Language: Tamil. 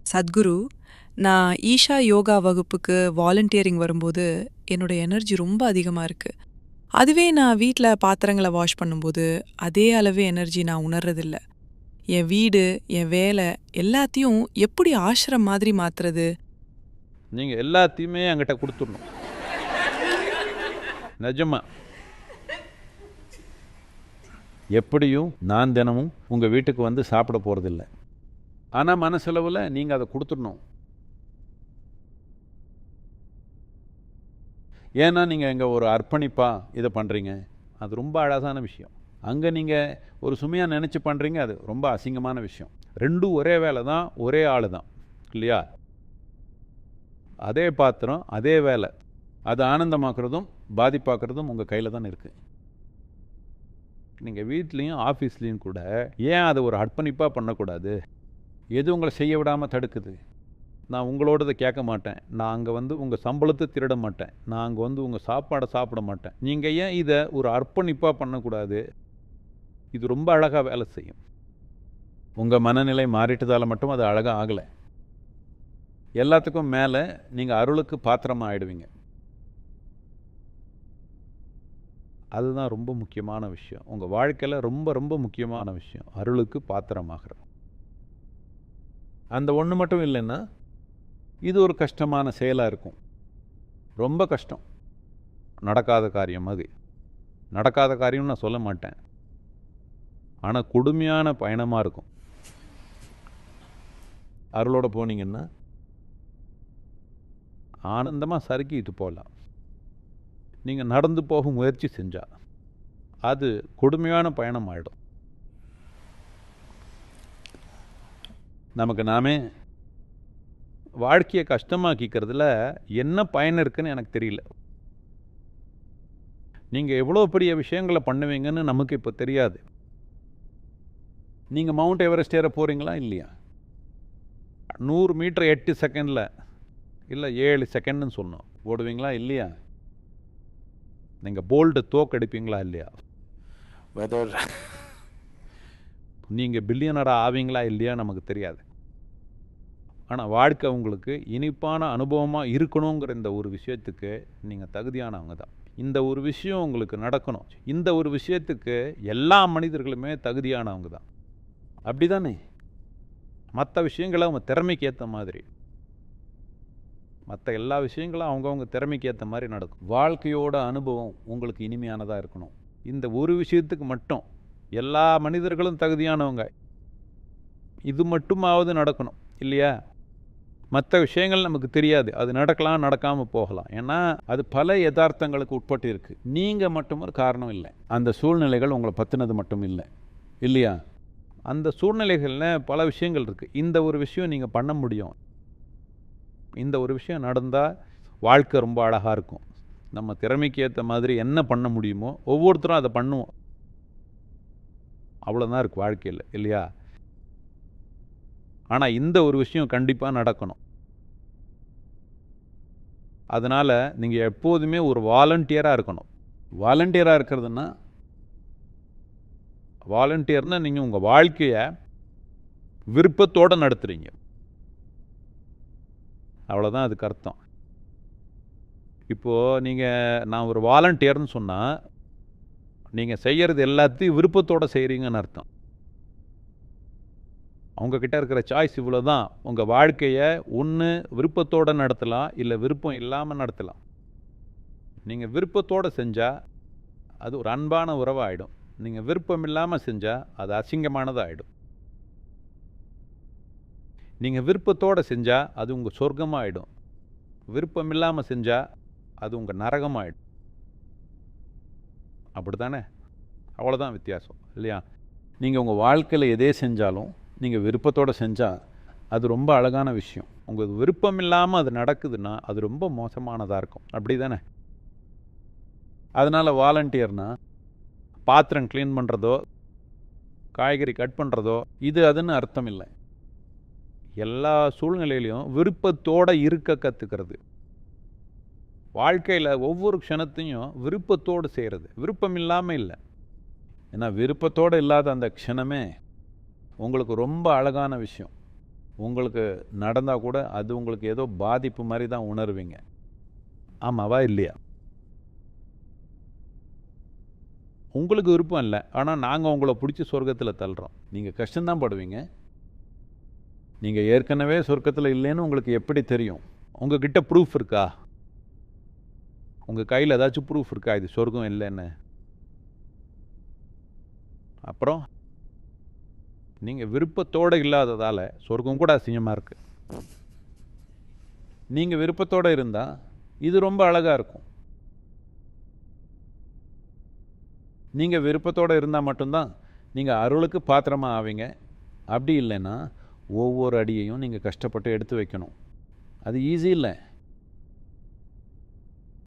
சத்குரு, நான் ஈஷா யோகா வகுப்புக்கு வாலண்டியரிங் வரும்போது என்னோட எனர்ஜி ரொம்ப அதிகமா இருக்கு. அதுவே நான் வீட்ல பாத்திரங்கள வாஷ் பண்ணும்போது, அதே அளவு எனர்ஜி நான் உணர்றதில்ல. என் வீடு, என் வேலை எல்லாத்தையும் எப்படி ஆஷ்ரம் மாதிரி மாத்துறது? நீங்க எல்லாத்தையுமே என்கிட்ட குடுத்துடணும். நிஜமா. எப்படியும் நான் தினமும் உங்க வீட்டுக்கு வந்து சாப்பிட போறதில்ல. ஆனா மனசளவுல நீங்க அத குடுத்துடணும். ஏன்னா நீங்க இங்க ஒரு அர்ப்பணிப்பா இத பண்றீங்க. அது ரொம்ப அழகான விஷயம். அங்க நீங்க ஒரு சுமையா நினைச்சு பண்றீங்க. அது ரொம்ப அசிங்கமான விஷயம். 2ம் ஒரே வேலை தான், ஒரே ஆளு தான். இல்லையா? அதே பாத்திரம், அதே வேலை. அதை ஆனந்தமாக்குறதும் பாதிப்பாக்குறதும் உங்க கையில தான் இருக்கு. நீங்க வீட்லயும் ஆஃபீஸ்லயும் கூட ஏன் அதை ஒரு அர்ப்பணிப்பா பண்ணக்கூடாது? எது உங்களை செய்ய விடாம தடுக்குது? நான் உங்களோடதை கேட்க மாட்டேன். நான் அங்கே வந்து உங்கள் சம்பளத்தை திருட மாட்டேன். நான் அங்கே வந்து உங்கள் சாப்பாடை சாப்பிட மாட்டேன். நீங்கள் ஏன் இதை ஒரு அர்ப்பணிப்பாக பண்ணக்கூடாது? இது ரொம்ப அழகாக வேலை செய்யும். உங்கள் மனநிலை மாறிட்டதால் மட்டும் அது அழகாக ஆகலை. எல்லாத்துக்கும் மேலே நீங்கள் அருளுக்கு பாத்திரமாக ஆயிடுவீங்க. அதுதான் ரொம்ப முக்கியமான விஷயம். உங்கள் வாழ்க்கையில் ரொம்ப ரொம்ப முக்கியமான விஷயம் அருளுக்கு பாத்திரமாகிறது. அந்த ஒன்று மட்டும் இல்லைன்னா இது ஒரு கஷ்டமான செயலாக இருக்கும். ரொம்ப கஷ்டம். நடக்காத காரியம் அது. நடக்காத காரியம்னு நான் சொல்ல மாட்டேன். ஆனால் கொடுமையான பயணமாக இருக்கும். அருளோட போனீங்கன்னா ஆனந்தமாக சறுக்கிட்டு போகலாம். நீங்கள் நடந்து போக முயற்சி செஞ்சா அது கொடுமையான பயணம் ஆகிடும். நமக்கு நாமே வாழ்க்கையை கஷ்டமாக்கிக்கிறதுல என்ன பயன் இருக்குன்னு எனக்கு தெரியல. நீங்கள் எவ்வளோ பெரிய விஷயங்களை பண்ணுவீங்கன்னு நமக்கு இப்போ தெரியாது. நீங்கள் மவுண்ட் எவரெஸ்ட் ஏற போகிறீங்களா இல்லையா? 100 மீட்டர் 8 செகண்டில் இல்லை 7 செகண்ட்னு சொன்னோம் ஓடுவீங்களா இல்லையா? நீங்கள் போல்டு தோக்கடிப்பீங்களா இல்லையா? வெதர் நீங்கள் பில்லியனராக ஆவீங்களா இல்லையா நமக்கு தெரியாது. ஆனால் வாழ்க்கை உங்களுக்கு இனிப்பான அனுபவமாக இருக்கணுங்கிற இந்த ஒரு விஷயத்துக்கு நீங்கள் தகுதியானவங்க தான். இந்த ஒரு விஷயம் உங்களுக்கு நடக்கணும். இந்த ஒரு விஷயத்துக்கு எல்லா மனிதர்களுமே தகுதியானவங்க தான். அப்படி தானே? மற்ற விஷயங்களை அவங்க திறமைக்கு ஏற்ற மாதிரி, மற்ற எல்லா விஷயங்களும் அவங்கவுங்க திறமைக்கு ஏற்ற மாதிரி நடக்கும். வாழ்க்கையோட அனுபவம் உங்களுக்கு இனிமையானதாக இருக்கணும். இந்த ஒரு விஷயத்துக்கு மட்டும் எல்லா மனிதர்களும் தகுதியானவங்க. இது மட்டுமாவது நடக்கணும் இல்லையா? மற்ற விஷயங்கள் நமக்கு தெரியாது. அது நடக்கலாம், நடக்காமல் போகலாம். ஏன்னா அது பல யதார்த்தங்களுக்கு உட்பட்டு இருக்குது. நீங்கள் மட்டும் ஒரு காரணம் இல்லை. அந்த சூழ்நிலைகள் உங்களை பற்றினது மட்டும் இல்லை இல்லையா? அந்த சூழ்நிலைகளில் பல விஷயங்கள் இருக்குது. இந்த ஒரு விஷயம் நீங்கள் பண்ண முடியும். இந்த ஒரு விஷயம் நடந்தால் வாழ்க்கை ரொம்ப அழகாக இருக்கும். நம்ம திறமைக்கு ஏற்ற மாதிரி என்ன பண்ண முடியுமோ ஒவ்வொருத்தரும் அதை பண்ணுவோம். அவ்வளோதான் இருக்குது வாழ்க்கையில் இல்லையா? ஆனால் இந்த ஒரு விஷயம் கண்டிப்பாக நடக்கணும். அதனால் நீங்கள் எப்போதுமே ஒரு வாலண்டியராக இருக்கணும். வாலண்டியராக இருக்கிறதுனா வாலண்டியர்னால் நீங்கள் உங்கள் வாழ்க்கையை விருப்பத்தோடு நடத்துகிறீங்க. அவ்வளோதான் அதுக்கு அர்த்தம். இப்போது நான் ஒரு வாலண்டியர்னு சொன்னால் நீங்கள் செய்கிறது எல்லாத்தையும் விருப்பத்தோடு செய்கிறீங்கன்னு அர்த்தம். அவங்கக்கிட்ட இருக்கிற சாய்ஸ் இவ்வளோ தான். உங்கள் வாழ்க்கையை ஒன்று விருப்பத்தோடு நடத்தலாம், இல்லை விருப்பம் இல்லாமல் நடத்தலாம். நீங்கள் விருப்பத்தோடு செஞ்சால் அது ஒரு அன்பான உறவாகிடும். நீங்கள் விருப்பம் இல்லாமல் செஞ்சால் அது அசிங்கமானதாகிடும். நீங்கள் விருப்பத்தோடு செஞ்சால் அது உங்கள் சொர்க்கமாகிடும். விருப்பம் இல்லாமல் செஞ்சால் அது உங்கள் நரகமாகிடும். அப்படி தானே? அவ்வளோதான் வித்தியாசம் இல்லையா? நீங்கள் உங்கள் வாழ்க்கையில் எதே செஞ்சாலும் நீங்கள் விருப்பத்தோடு செஞ்சால் அது ரொம்ப அழகான விஷயம். உங்களுக்கு விருப்பம் இல்லாமல் அது நடக்குதுன்னா அது ரொம்ப மோசமானதாக இருக்கும். அப்படி தானே? அதனால் வாலண்டியர்னால் பாத்திரம் க்ளீன் பண்ணுறதோ, காய்கறி கட் பண்ணுறதோ இது அதுன்னு அர்த்தம் இல்லை. எல்லா சூழ்நிலையிலையும் விருப்பத்தோடு இருக்க கற்றுக்கிறது. வாழ்க்கையில் ஒவ்வொரு க்ஷணத்தையும் விருப்பத்தோடு செய்கிறது, விருப்பம் இல்லாமல் இல்லை. ஏன்னா விருப்பத்தோடு இல்லாத அந்த க்ஷணமே உங்களுக்கு ரொம்ப அழகான விஷயம். உங்களுக்கு நடந்தால் கூட அது உங்களுக்கு ஏதோ பாதிப்பு மாதிரி தான் உணர்வீங்க. ஆமாவா இல்லையா? உங்களுக்கு விருப்பம் இல்லை, ஆனால் நாங்கள் உங்களை பிடிச்சி சொர்க்கத்தில் தள்ளுறோம். நீங்கள் கஷ்டம்தான் படுவீங்க. நீங்கள் ஏற்கனவே சொர்க்கத்தில் இல்லைன்னு உங்களுக்கு எப்படி தெரியும்? உங்ககிட்ட ப்ரூஃப் இருக்கா? உங்கள் கையில் ஏதாச்சும் ப்ரூஃப் இருக்கா இது சொர்க்கம் இல்லைன்னு? அப்புறம் நீங்கள் விருப்பத்தோடு இல்லாததால் சொர்க்கம் கூட அசிங்கமாக இருக்குது. நீங்கள் விருப்பத்தோடு இருந்தால் இது ரொம்ப அழகாக இருக்கும். நீங்கள் விருப்பத்தோடு இருந்தால் மட்டும்தான் நீங்கள் அருளுக்கு பாத்திரமாக ஆவீங்க. அப்படி இல்லைன்னா ஒவ்வொரு அடியையும் நீங்கள் கஷ்டப்பட்டு எடுத்து வைக்கணும். அது ஈஸி இல்லை.